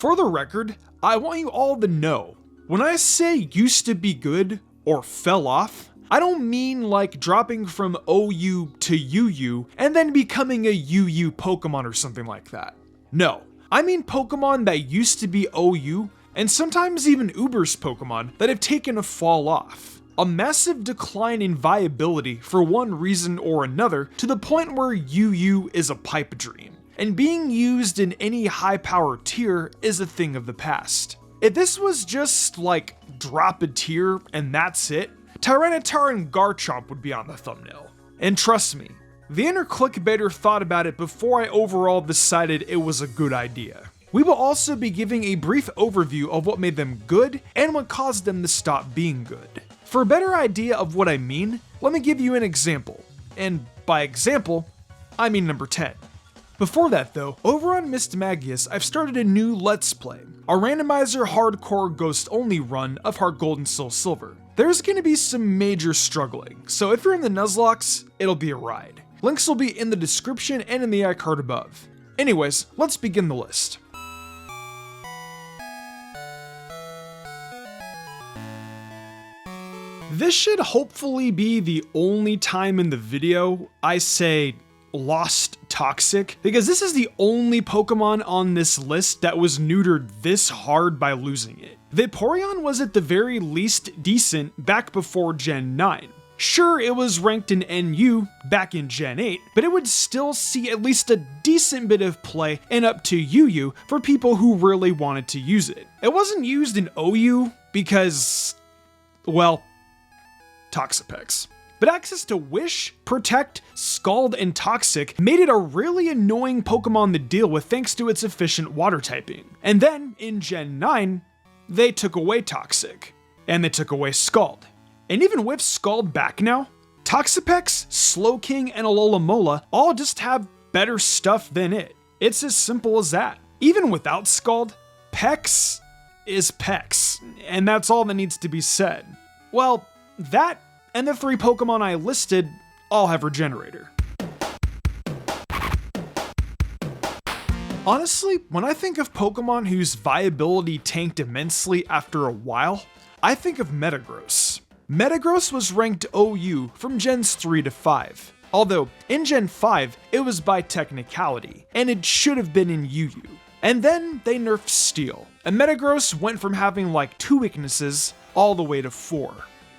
For the record, I want you all to know, when I say used to be good or fell off, I don't mean like dropping from OU to UU and then becoming a UU Pokemon or something like that. No, I mean Pokemon that used to be OU and sometimes even Uber's Pokemon that have taken a fall off. A massive decline in viability for one reason or another to the point where UU is a pipe dream, and being used in any high power tier is a thing of the past. If this was just like drop a tier and that's it, Tyranitar and Garchomp would be on the thumbnail. And trust me, the inner clickbaiter thought about it before I overall decided it was a good idea. We will also be giving a brief overview of what made them good and what caused them to stop being good. For a better idea of what I mean, let me give you an example. And by example, I mean number 10. Before that though, over on Mist Magius, I've started a new Let's Play, a randomizer hardcore ghost only run of Heart Gold and Soul Silver. There's going to be some major struggling, so if you're in the Nuzlocke, it'll be a ride. Links will be in the description and in the iCard above. Anyways, let's begin the list. This should hopefully be the only time in the video I say lost Toxic, because this is the only Pokemon on this list that was neutered this hard by losing it. Vaporeon was at the very least decent back before Gen 9. Sure, it was ranked in NU back in Gen 8, but it would still see at least a decent bit of play and up to UU for people who really wanted to use it. It wasn't used in OU because, well, Toxapex. But access to Wish, Protect, Scald, and Toxic made it a really annoying Pokemon to deal with thanks to its efficient water typing. And then, in Gen 9, they took away Toxic, and they took away Scald. And even with Scald back now, Toxapex, Slowking, and Alola all just have better stuff than it. It's as simple as that. Even without Scald, Pex is Pex, and that's all that needs to be said. Well, that and the 3 Pokemon I listed all have Regenerator. Honestly, when I think of Pokemon whose viability tanked immensely after a while, I think of Metagross. Metagross was ranked OU from Gens 3 to 5, although in Gen 5 it was by technicality, and it should have been in UU. And then they nerfed Steel, and Metagross went from having like 2 weaknesses all the way to 4.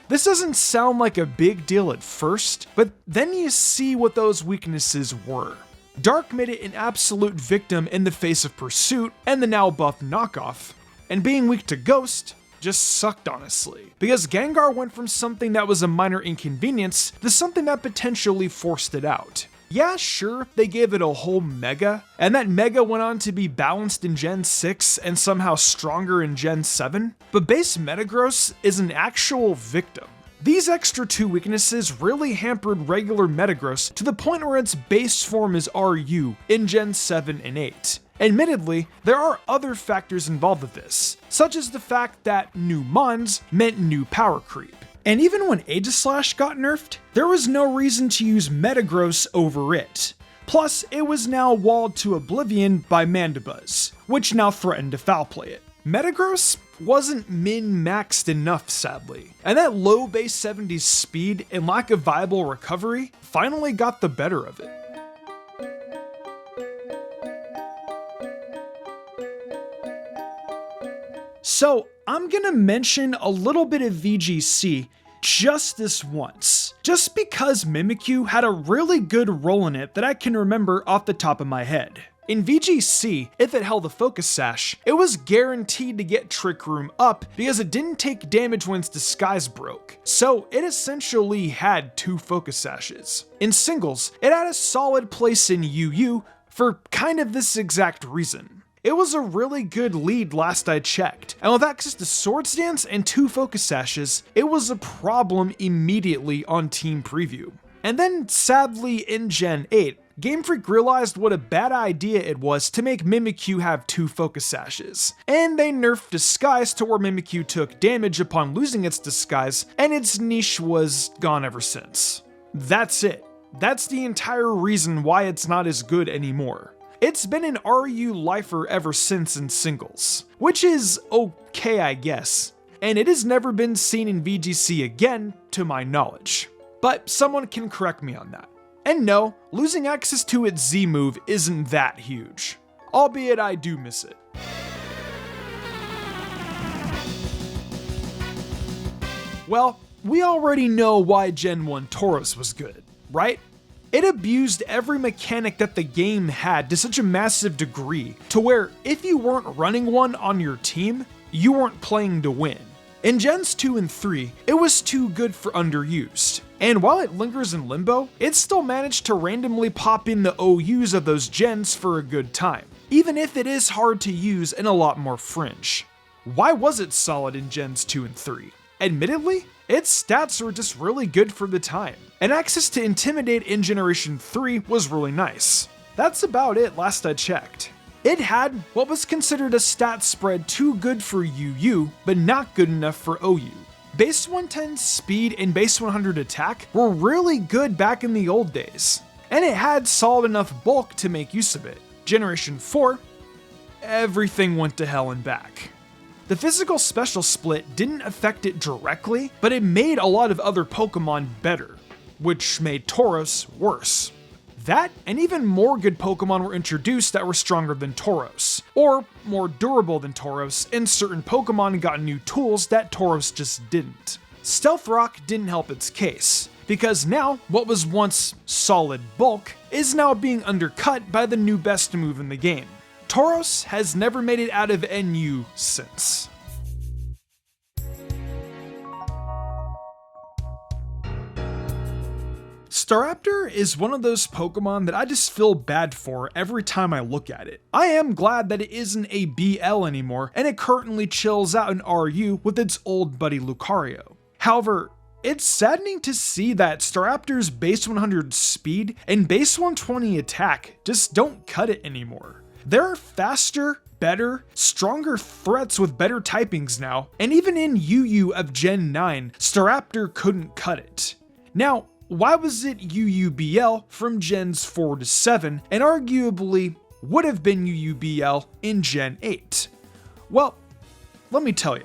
This doesn't sound like a big deal at first, but then you see what those weaknesses were. Dark made it an absolute victim in the face of Pursuit and the now buffed Knockoff, and being weak to Ghost just sucked honestly, because Gengar went from something that was a minor inconvenience to something that potentially forced it out. Yeah, sure, they gave it a whole Mega, and that Mega went on to be balanced in Gen 6 and somehow stronger in Gen 7, but base Metagross is an actual victim. These extra 2 weaknesses really hampered regular Metagross to the point where its base form is RU in Gen 7 and 8. Admittedly, there are other factors involved with this, such as the fact that new Mons meant new power creep. And even when Aegislash got nerfed, there was no reason to use Metagross over it. Plus, it was now walled to oblivion by Mandibuzz, which now threatened to foul play it. Metagross wasn't min-maxed enough, sadly, and that low base 70s speed and lack of viable recovery finally got the better of it. So, I'm gonna mention a little bit of VGC just this once, just because Mimikyu had a really good role in it that I can remember off the top of my head. In VGC, if it held a Focus Sash, it was guaranteed to get Trick Room up because it didn't take damage when its disguise broke, so it essentially had 2 Focus Sashes. In singles, it had a solid place in UU for kind of this exact reason. It was a really good lead last I checked, and with access to Swords Dance and 2 Focus Sashes, it was a problem immediately on Team Preview. And then sadly in Gen 8, Game Freak realized what a bad idea it was to make Mimikyu have 2 Focus Sashes, and they nerfed Disguise to where Mimikyu took damage upon losing its Disguise, and its niche was gone ever since. That's it. That's the entire reason why it's not as good anymore. It's been an RU lifer ever since in singles, which is okay I guess, and it has never been seen in VGC again to my knowledge. But someone can correct me on that. And no, losing access to its Z move isn't that huge, albeit I do miss it. Well, we already know why Gen 1 Tauros was good, right? It abused every mechanic that the game had to such a massive degree to where if you weren't running one on your team, you weren't playing to win. In Gens 2 and 3, it was too good for underused. And while it lingers in limbo, it still managed to randomly pop in the OUs of those gens for a good time, even if it is hard to use and a lot more fringe. Why was it solid in Gens 2 and 3? Admittedly, its stats were just really good for the time, and access to Intimidate in Generation 3 was really nice. That's about it last I checked. It had what was considered a stat spread too good for UU, but not good enough for OU. Base 110 speed and base 100 attack were really good back in the old days, and it had solid enough bulk to make use of it. Generation 4, everything went to hell and back. The physical special split didn't affect it directly, but it made a lot of other Pokemon better, which made Tauros worse. That and even more good Pokemon were introduced that were stronger than Tauros, or more durable than Tauros, and certain Pokemon got new tools that Tauros just didn't. Stealth Rock didn't help its case, because now what was once solid bulk is now being undercut by the new best move in the game. Tauros has never made it out of NU since. Staraptor is one of those Pokemon that I just feel bad for every time I look at it. I am glad that it isn't a BL anymore, and it currently chills out in RU with its old buddy Lucario. However, it's saddening to see that Staraptor's base 100 speed and base 120 attack just don't cut it anymore. There are faster, better, stronger threats with better typings now, and even in UU of Gen 9, Staraptor couldn't cut it. Now, why was it UUBL from Gens 4 to 7, and arguably would have been UUBL in Gen 8? Well, let me tell you.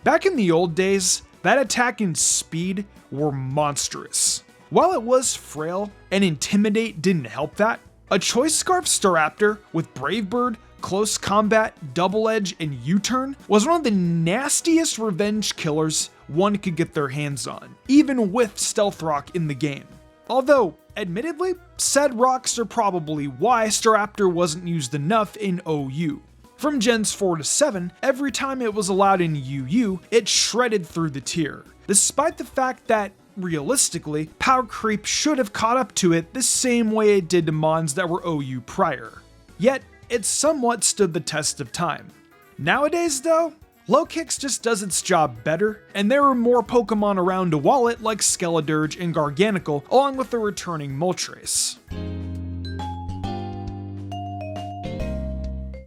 Back in the old days, that attack and speed were monstrous. While it was frail and Intimidate didn't help that, a Choice Scarf Staraptor with Brave Bird, Close Combat, Double Edge, and U-Turn was one of the nastiest revenge killers one could get their hands on, even with Stealth Rock in the game. Although, admittedly, said rocks are probably why Staraptor wasn't used enough in OU. From Gens 4 to 7, every time it was allowed in UU, it shredded through the tier, despite the fact that, realistically, power creep should have caught up to it the same way it did to mons that were OU prior. Yet, it somewhat stood the test of time. Nowadays though, Low Kicks just does its job better, and there are more Pokemon around to wall it like Skeledirge and Garganacl, along with the returning Moltres.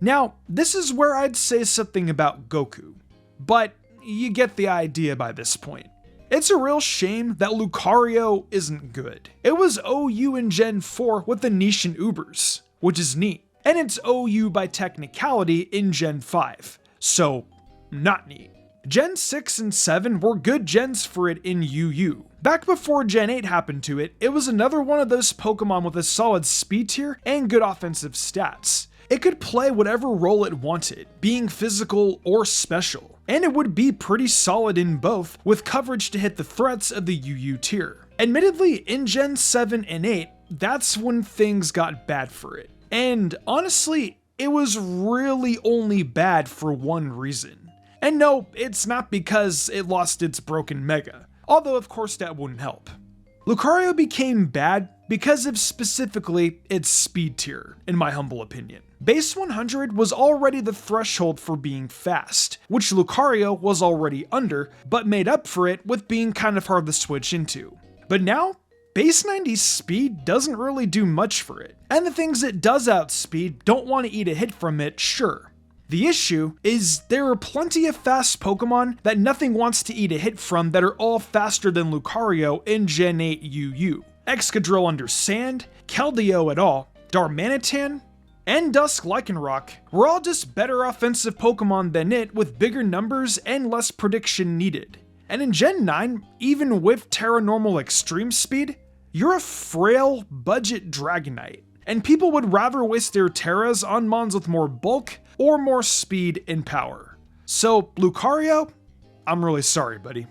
Now, this is where I'd say something about Goku, but you get the idea by this point. It's a real shame that Lucario isn't good. It was OU in Gen 4 with the niche and Ubers, which is neat, and it's OU by technicality in Gen 5, so not neat. Gen 6 and 7 were good gens for it in UU. Back before Gen 8 happened to it, it was another one of those Pokemon with a solid speed tier and good offensive stats. It could play whatever role it wanted, being physical or special, and it would be pretty solid in both, with coverage to hit the threats of the UU tier. Admittedly, in Gen 7 and 8, that's when things got bad for it. And honestly, it was really only bad for one reason. And no, it's not because it lost its broken Mega, although of course that wouldn't help. Lucario became bad because of specifically its speed tier, in my humble opinion. Base 100 was already the threshold for being fast, which Lucario was already under, but made up for it with being kind of hard to switch into. But now, base 90 speed doesn't really do much for it, and the things it does outspeed don't want to eat a hit from it, sure. The issue is there are plenty of fast Pokemon that nothing wants to eat a hit from that are all faster than Lucario in Gen 8 UU. Excadrill under Sand, Keldeo at all, Darmanitan, and Dusk Lycanroc were all just better offensive Pokemon than it, with bigger numbers and less prediction needed. And in Gen 9, even with Terra Normal Extreme Speed, you're a frail, budget Dragonite, and people would rather waste their Terras on mons with more bulk or more speed and power. So, Lucario, I'm really sorry, buddy.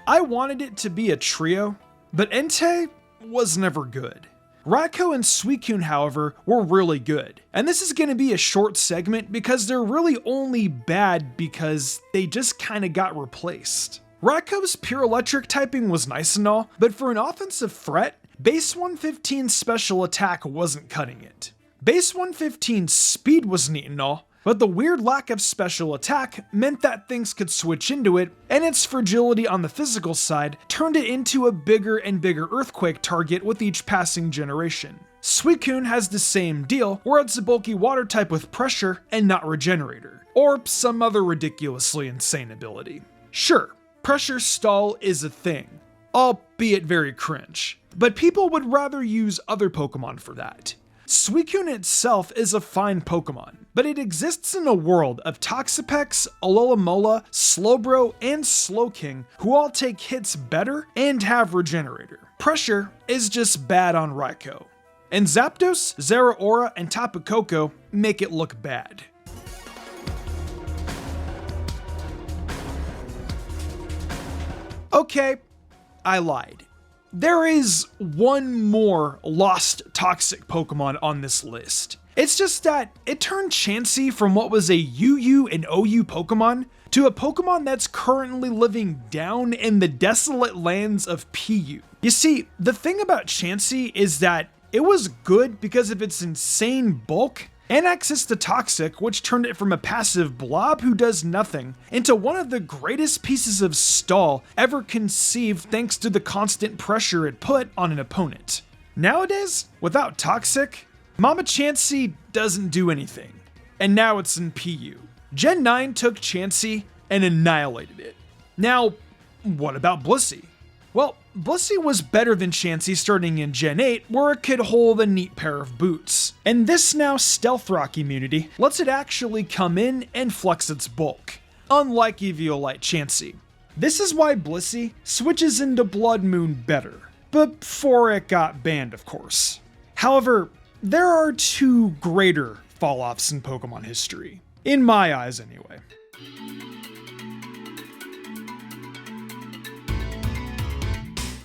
I wanted it to be a trio, but Entei was never good. Raikou and Suicune, however, were really good, and this is going to be a short segment because they're really only bad because they just kinda got replaced. Raikou's pure electric typing was nice and all, but for an offensive threat, base 115 special attack wasn't cutting it. Base 115 speed was neat and all, but the weird lack of special attack meant that things could switch into it, and its fragility on the physical side turned it into a bigger and bigger earthquake target with each passing generation. Suicune has the same deal, where it's a bulky water type with pressure and not regenerator, or some other ridiculously insane ability. Sure, pressure stall is a thing, albeit very cringe, but people would rather use other Pokemon for that. Suicune itself is a fine Pokemon, but it exists in a world of Toxapex, Alomola, Slowbro, and Slowking, who all take hits better and have Regenerator. Pressure is just bad on Raikou. And Zapdos, Zeraora, and Tapu Koko make it look bad. Okay, I lied. There is one more lost toxic Pokemon on this list. It's just that it turned Chansey from what was a UU and OU Pokemon to a Pokemon that's currently living down in the desolate lands of PU. You see, the thing about Chansey is that it was good because of its insane bulk and access to Toxic, which turned it from a passive blob who does nothing into one of the greatest pieces of stall ever conceived thanks to the constant pressure it put on an opponent. Nowadays, without Toxic, Mama Chansey doesn't do anything, and now it's in PU. Gen 9 took Chansey and annihilated it. Now, what about Blissey? Well, Blissey was better than Chansey starting in Gen 8, where it could hold a neat pair of boots. And this now Stealth Rock immunity lets it actually come in and flex its bulk, unlike Eviolite Chansey. This is why Blissey switches into Blood Moon better, before it got banned, of course. However, there are two greater fall-offs in Pokemon history. In my eyes, anyway.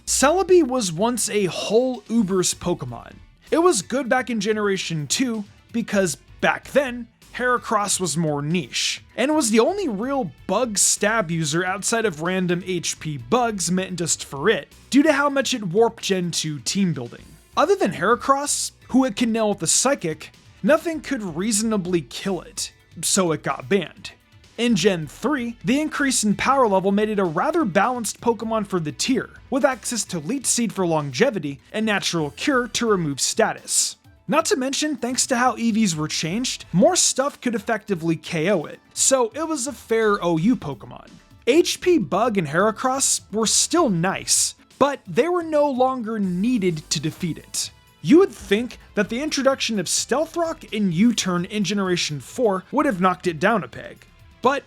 Celebi was once a whole Uber's Pokemon. It was good back in Generation 2 because back then, Heracross was more niche, and was the only real bug stab user outside of random HP bugs meant just for it, due to how much it warped Gen 2 team building. Other than Heracross, who it can nail with a Psychic, nothing could reasonably kill it, so it got banned. In Gen 3, the increase in power level made it a rather balanced Pokemon for the tier, with access to Leech Seed for longevity and Natural Cure to remove status. Not to mention, thanks to how EVs were changed, more stuff could effectively KO it, so it was a fair OU Pokemon. HP Bug and Heracross were still nice, but they were no longer needed to defeat it. You would think that the introduction of Stealth Rock and U-Turn in Generation 4 would have knocked it down a peg. But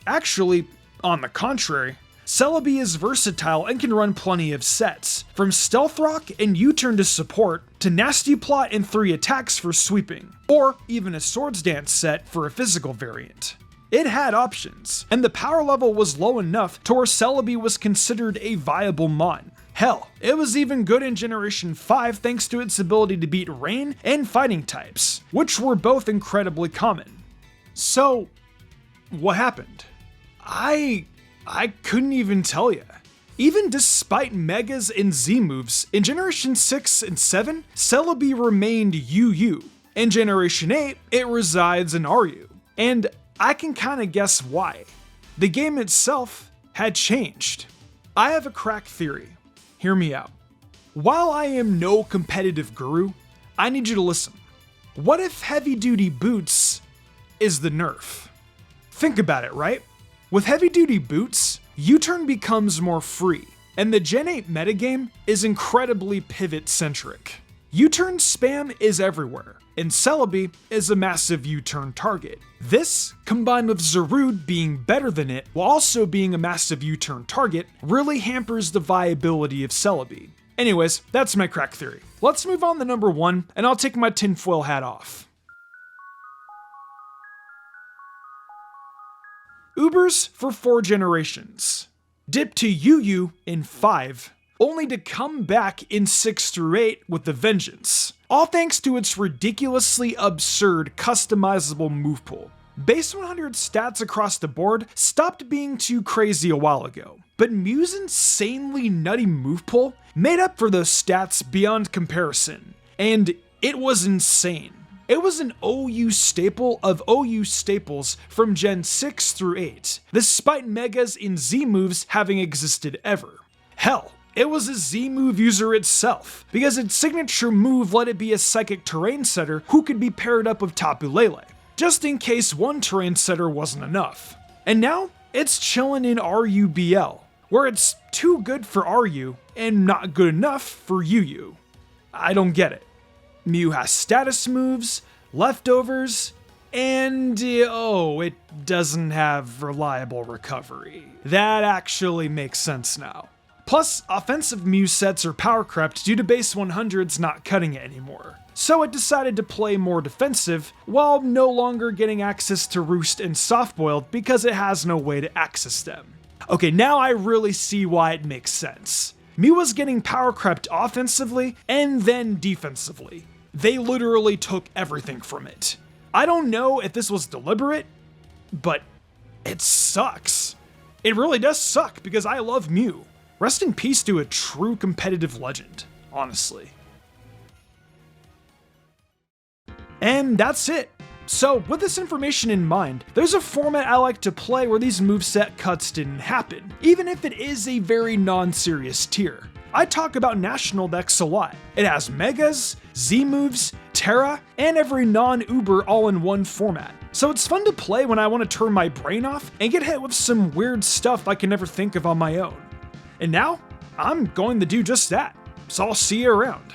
actually, on the contrary, Celebi is versatile and can run plenty of sets, from Stealth Rock and U-Turn to support, to Nasty Plot and 3 attacks for sweeping, or even a Swords Dance set for a physical variant. It had options, and the power level was low enough to where Celebi was considered a viable mon. Hell, it was even good in Generation 5 thanks to its ability to beat Rain and Fighting types, which were both incredibly common. So, what happened? I couldn't even tell ya. Even despite Megas and Z moves, in Generation 6 and 7, Celebi remained UU. In Generation 8, it resides in RU. And I can kinda guess why. The game itself had changed. I have a crack theory. Hear me out. While I am no competitive guru, I need you to listen. What if heavy duty boots is the nerf? Think about it, right? With heavy duty boots, U-turn becomes more free. And the Gen 8 metagame is incredibly pivot-centric. U-turn spam is everywhere, and Celebi is a massive U-turn target. This, combined with Zarude being better than it while also being a massive U-turn target, really hampers the viability of Celebi. Anyways, that's my crack theory. Let's move on to number 1, and I'll take my tinfoil hat off. Ubers for 4 generations. Dip to UU in 5, only to come back in 6 through 8 with a vengeance. All thanks to its ridiculously absurd customizable move pool. Base 100 stats across the board stopped being too crazy a while ago, but Mew's insanely nutty move pool made up for those stats beyond comparison, and it was insane. It was an OU staple of OU staples from Gen 6 through 8, despite Megas in Z moves having existed ever. Hell, it was a Z move user itself, because its signature move let it be a psychic terrain setter who could be paired up with Tapu Lele, just in case one terrain setter wasn't enough. And now, it's chillin' in RUBL, where it's too good for RU and not good enough for UU. I don't get it. Mew has status moves, leftovers, and it doesn't have reliable recovery. That actually makes sense now. Plus, offensive Mew sets are power crept due to base 100s not cutting it anymore. So it decided to play more defensive, while no longer getting access to Roost and Softboiled because it has no way to access them. Okay, now I really see why it makes sense. Mew was getting power crept offensively and then defensively. They literally took everything from it. I don't know if this was deliberate, but it sucks. It really does suck because I love Mew. Rest in peace to a true competitive legend, honestly. And that's it. So, with this information in mind, there's a format I like to play where these moveset cuts didn't happen, even if it is a very non-serious tier. I talk about national decks a lot. It has Megas, Z moves, Terra, and every non-Uber all in one format. So it's fun to play when I want to turn my brain off and get hit with some weird stuff I can never think of on my own. And now, I'm going to do just that. So I'll see you around.